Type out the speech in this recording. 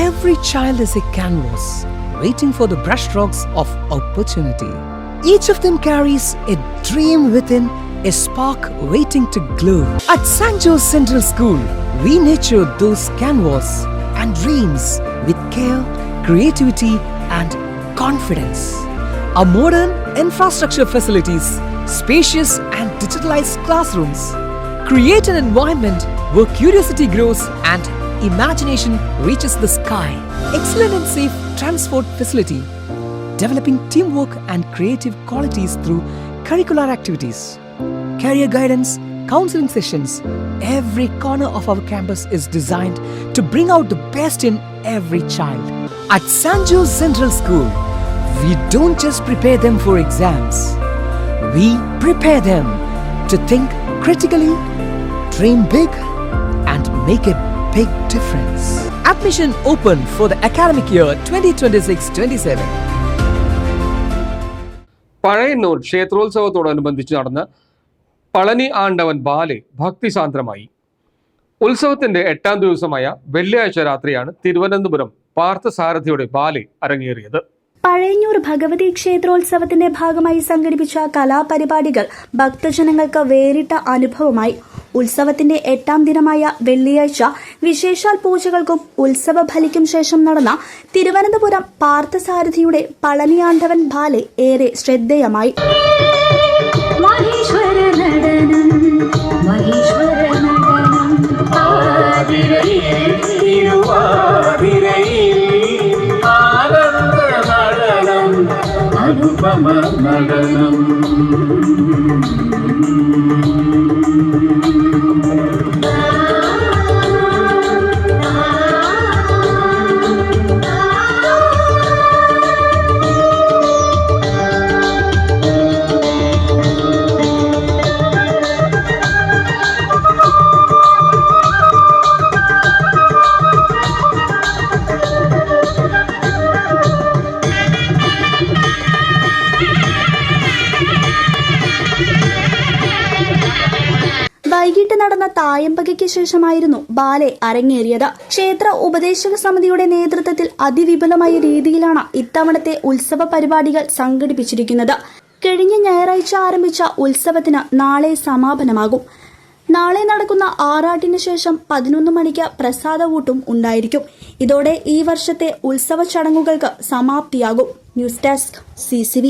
Every child is a canvas, waiting for the brushstrokes of opportunity. Each of them carries a dream within, a spark waiting to glow. At St. Joe's Central School, we nurture those canvas and dreams with care, creativity, and confidence. Our modern infrastructure facilities, spacious and digitalized classrooms, create an environment where curiosity grows and imagination reaches the sky. Excellent and safe transport facility, developing teamwork and creative qualities through curricular activities, career guidance, counseling sessions. Every corner of our campus is designed to bring out the best in every child. At St. Joe's Central School, we don't just prepare them for exams. We prepare them to think critically, dream big, and make a big difference. Admission open for the academic year 2026-27. Pazhayannur ക്ഷേത്രോത്സവത്തോടനുബന്ധിച്ച് നടന്ന Palani ആണ്ടവൻ ballet ഭക്തിസാന്ദ്രമായി. ഉത്സവത്തിന്റെ 8ാം ദിവസമായ വെള്ളിയാഴ്ച രാത്രിയാണ് Thiruvananthapuram പാർത്ഥസാരഥിയുടെ ballet അരങ്ങേറിയത്. പഴയന്നൂർ ഭഗവതി ക്ഷേത്രോത്സവത്തിന്റെ ഭാഗമായി സംഘടിപ്പിച്ച കലാപരിപാടികൾ ഭക്തജനങ്ങൾക്ക് വേറിട്ട അനുഭവമായി. ഉത്സവത്തിന്റെ 8ാം ദിനമായ വെള്ളിയാഴ്ച വിശേഷാൽ പൂജകൾക്കും ഉത്സവ ബലിക്കും ശേഷം നടന്ന തിരുവനന്തപുരം പാർത്ഥസാരഥിയുടെ പളനിയാണ്ടവൻ ബാലെ ഏറെ ശ്രദ്ധേയമായി. അനുപമ നടനം വൈകിട്ട് നടന്ന തായമ്പകയ്ക്ക് ശേഷമായിരുന്നു ബാലെ അരങ്ങേറിയത്. ക്ഷേത്ര ഉപദേശക സമിതിയുടെ നേതൃത്വത്തിൽ അതിവിപുലമായ രീതിയിലാണ് ഇത്തവണത്തെ ഉത്സവ പരിപാടികൾ സംഘടിപ്പിച്ചിരിക്കുന്നത്. കഴിഞ്ഞ ഞായറാഴ്ച ആരംഭിച്ച ഉത്സവത്തിന് നാളെ സമാപനമാകും. നാളെ നടക്കുന്ന ആറാട്ടിന് ശേഷം 11 മണിക്ക് പ്രസാദവൂട്ടും ഉണ്ടായിരിക്കും. ഇതോടെ ഈ വർഷത്തെ ഉത്സവ ചടങ്ങുകൾക്ക് സമാപ്തിയാകും. News desk CCV.